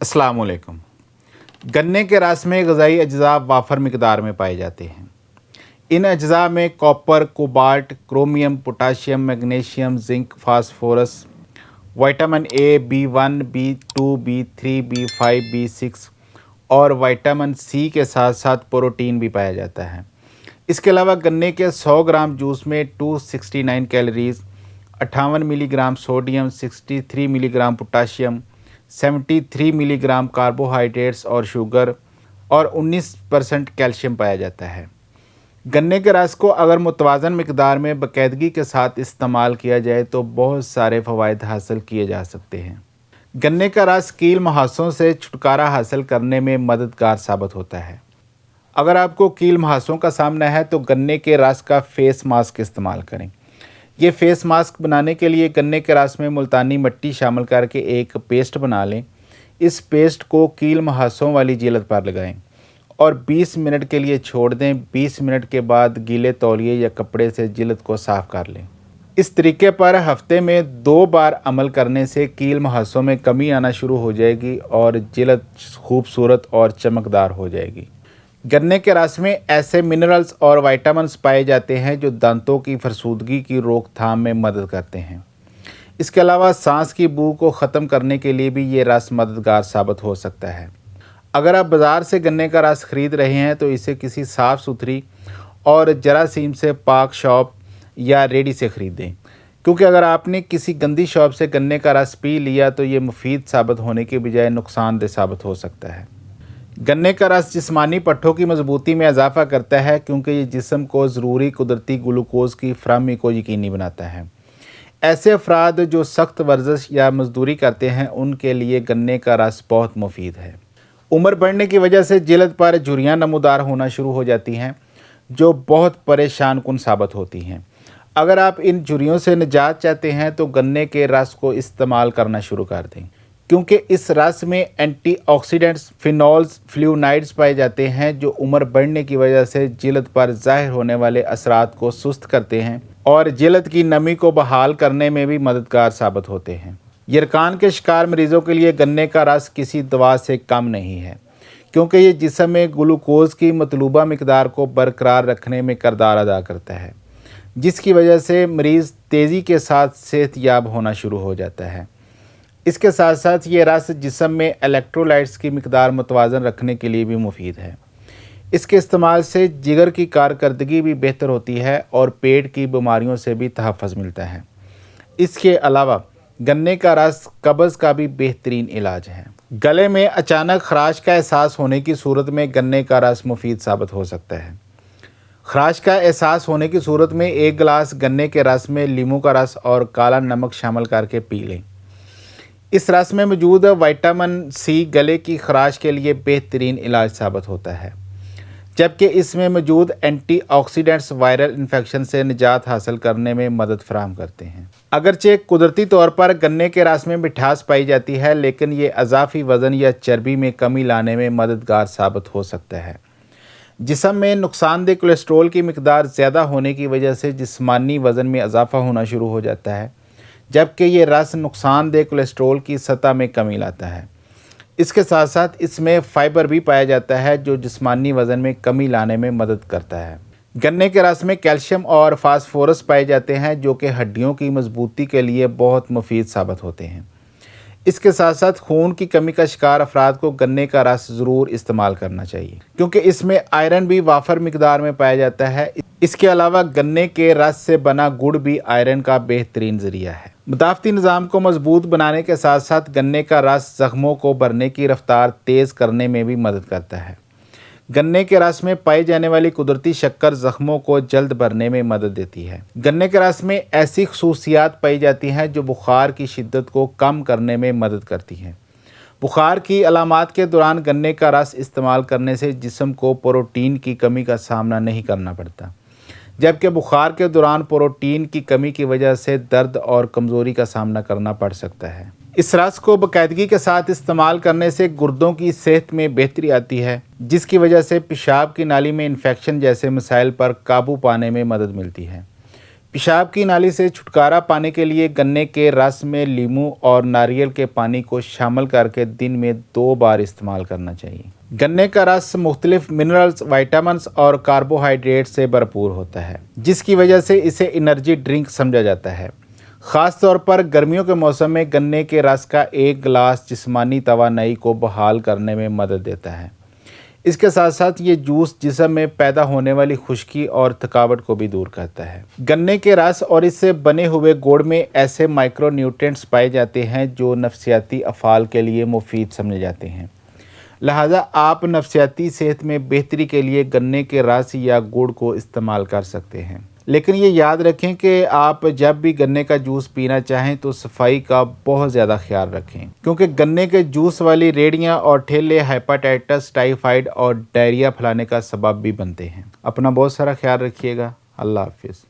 अस्सलाम वालेकुम। गन्ने के रस में ग़िज़ाई अज्जा वाफर मिकदार में पाए जाते हैं। इन अज्जा में copper, cobalt, chromium, potassium, magnesium, zinc, phosphorus, vitamin A, B1, B2, B3, B5, B6 और विटामिन सी के साथ साथ प्रोटीन भी पाया जाता है। इसके अलावा गन्ने के 100 ग्राम जूस में 269 calories, 58 milligram sodium, 63 milligram potassium, 73 milligram carbohydrates और शुगर और 19% कैल्शियम पाया जाता है। गन्ने के रस को अगर मुतवाज़न मिकदार में बाकायदगी के साथ इस्तेमाल किया जाए तो बहुत सारे फ़वाइद हासिल किए जा सकते हैं। गन्ने का रस कील मुहासों से छुटकारा हासिल करने में मददगार साबित होता है। अगर आपको कील मुहासों का सामना है तो गन्ने के रस का फेस मास्क इस्तेमाल करें। ये फेस मास्क बनाने के लिए गन्ने के रस में मुल्तानी मिट्टी शामिल करके एक पेस्ट बना लें। इस पेस्ट को कील मुहासों वाली जिल्द पर लगाएं और 20 मिनट के लिए छोड़ दें। 20 मिनट के बाद गीले तौलिए या कपड़े से जिल्द को साफ़ कर लें। इस तरीके पर हफ्ते में 2 बार अमल करने से कील मुहासों में कमी आना शुरू हो जाएगी और जिल्द खूबसूरत और चमकदार हो जाएगी। गन्ने के रस में ऐसे मिनरल्स और विटामिन्स पाए जाते हैं जो दांतों की फरसूदगी की रोकथाम में मदद करते हैं। इसके अलावा सांस की बू को ख़त्म करने के लिए भी ये रस मददगार साबित हो सकता है। अगर आप बाज़ार से गन्ने का रस ख़रीद रहे हैं तो इसे किसी साफ़ सुथरी और जरासीम से पाक शॉप या रेडी से ख़रीदें, क्योंकि अगर आपने किसी गंदी शॉप से गन्ने का रस पी लिया तो ये मुफीद साबित होने के बजाय नुकसानदेह साबित हो सकता है। गन्ने का रस जिस्मानी पट्ठों की मजबूती में इजाफ़ा करता है, क्योंकि ये जिस्म को ज़रूरी कुदरती ग्लूकोज़ की फराहमी को यकीनी बनाता है। ऐसे अफराद जो सख्त वर्जिश या मजदूरी करते हैं उनके लिए गन्ने का रस बहुत मुफीद है। उम्र बढ़ने की वजह से जिल्द पर झुर्रियाँ नमूदार होना शुरू हो जाती हैं जो बहुत परेशान कुन साबित होती हैं। अगर आप इन झुर्रियों से निजात चाहते हैं तो गन्ने के रस को इस्तेमाल करना शुरू कर दें, क्योंकि इस रस में एंटीऑक्सीडेंट्स, फिनॉल्स, फ्लूनाइड्स पाए जाते हैं जो उम्र बढ़ने की वजह से जिल्द पर ज़ाहिर होने वाले असरात को सुस्त करते हैं और जिल्द की नमी को बहाल करने में भी मददगार साबित होते हैं। यरकान के शिकार मरीज़ों के लिए गन्ने का रस किसी दवा से कम नहीं है, क्योंकि ये जिस्म में ग्लूकोज़ की मतलूबा मिकदार को बरकरार रखने में किरदार अदा करता है, जिसकी वजह से मरीज़ तेज़ी के साथ सेहतयाब होना शुरू हो जाता है। इसके साथ साथ ये रस जिस्म में इलेक्ट्रोलाइट्स की मिकदार मुतवाज़न रखने के लिए भी मुफीद है। इसके इस्तेमाल से जिगर की कारकर्दगी भी बेहतर होती है और पेट की बीमारियों से भी तहफ़्फ़ुज़ मिलता है। इसके अलावा गन्ने का रस कब्ज़ का भी बेहतरीन इलाज है। गले में अचानक खराश का एहसास होने की सूरत में गन्ने का रस मुफीद साबित हो सकता है। खराश का एहसास होने की सूरत में 1 गिलास गन्ने के रस में लीमू का रस और काला नमक शामिल करके पी लें। इस रस में मौजूद विटामिन सी गले की खराश के लिए बेहतरीन इलाज साबित होता है, जबकि इसमें मौजूद एंटीऑक्सीडेंट्स वायरल इन्फेक्शन से निजात हासिल करने में मदद फराहम करते हैं। अगरचे कुदरती तौर पर गन्ने के रस में मिठास पाई जाती है, लेकिन ये अज़ाफ़ी वज़न या चर्बी में कमी लाने में मददगार साबित हो सकता है। जिस्म में नुकसानदेह कोलेस्ट्रॉल की मिकदार ज़्यादा होने की वजह से जिस्मानी वज़न में इजाफ़ा होना शुरू हो जाता है, जबकि ये रस नुकसानदेह कोलेस्ट्रॉल की सतह में कमी लाता है। इसके साथ साथ इसमें फ़ाइबर भी पाया जाता है जो जिस्मानी वज़न में कमी लाने में मदद करता है। गन्ने के रस में कैल्शियम और फास्फोरस पाए जाते हैं जो कि हड्डियों की मजबूती के लिए बहुत मुफीद साबित होते हैं। इसके साथ साथ खून की कमी का शिकार अफराद को गन्ने का रस ज़रूर इस्तेमाल करना चाहिए, क्योंकि इसमें आयरन भी वाफर मिकदार में पाया जाता है। इसके अलावा गन्ने के रस से बना गुड़ भी आयरन का बेहतरीन ज़रिया है। मुदाफ़ती निज़ाम को मजबूत बनाने के साथ साथ गन्ने का रस ज़ख्मों को भरने की रफ्तार तेज़ करने में भी मदद करता है। गन्ने के रस में पाई जाने वाली कुदरती शक्कर ज़ख्मों को जल्द भरने में मदद देती है। गन्ने के रस में ऐसी खसूसियात पाई जाती हैं जो बुखार की शिद्दत को कम करने में मदद करती हैं। बुखार की अलामात के दौरान गन्ने का रस इस्तेमाल करने से जिस्म को प्रोटीन की कमी का सामना नहीं करना पड़ता, जबकि बुखार के दौरान प्रोटीन की कमी की वजह से दर्द और कमज़ोरी का सामना करना पड़ सकता है। इस रस को बाकायदगी के साथ इस्तेमाल करने से गुर्दों की सेहत में बेहतरी आती है, जिसकी वजह से पेशाब की नाली में इन्फेक्शन जैसे मसाइल पर काबू पाने में मदद मिलती है। पेशाब की नाली से छुटकारा पाने के लिए गन्ने के रस में नींबू और नारियल के पानी को शामिल करके दिन में 2 बार इस्तेमाल करना चाहिए। गन्ने का रस मुख्तलिफ मिनरल्स, विटामिन्स और कार्बोहाइड्रेट से भरपूर होता है, जिसकी वजह से इसे एनर्जी ड्रिंक समझा जाता है। ख़ास तौर पर गर्मियों के मौसम में गन्ने के रस का एक गिलास जिस्मानी तवानाई को बहाल करने में मदद देता है। इसके साथ साथ ये जूस जिस्म में पैदा होने वाली खुश्की और थकावट को भी दूर करता है। गन्ने के रस और इससे बने हुए गुड़ में ऐसे माइक्रो न्यूट्रिएंट्स पाए जाते हैं जो नफसियाती अफ़ाल के लिए मुफीद समझे जाते हैं। लिहाजा आप नफसियाती सेहत में बेहतरी के लिए गन्ने के रस या गुड़ को इस्तेमाल कर सकते हैं। लेकिन ये याद रखें कि आप जब भी गन्ने का जूस पीना चाहें तो सफाई का बहुत ज़्यादा ख्याल रखें, क्योंकि गन्ने के जूस वाली रेहड़ियाँ और ठेले हेपेटाइटिस, टाइफाइड और डायरिया फैलाने का सबब भी बनते हैं। अपना बहुत सारा ख्याल रखिएगा। अल्लाह हाफिज़।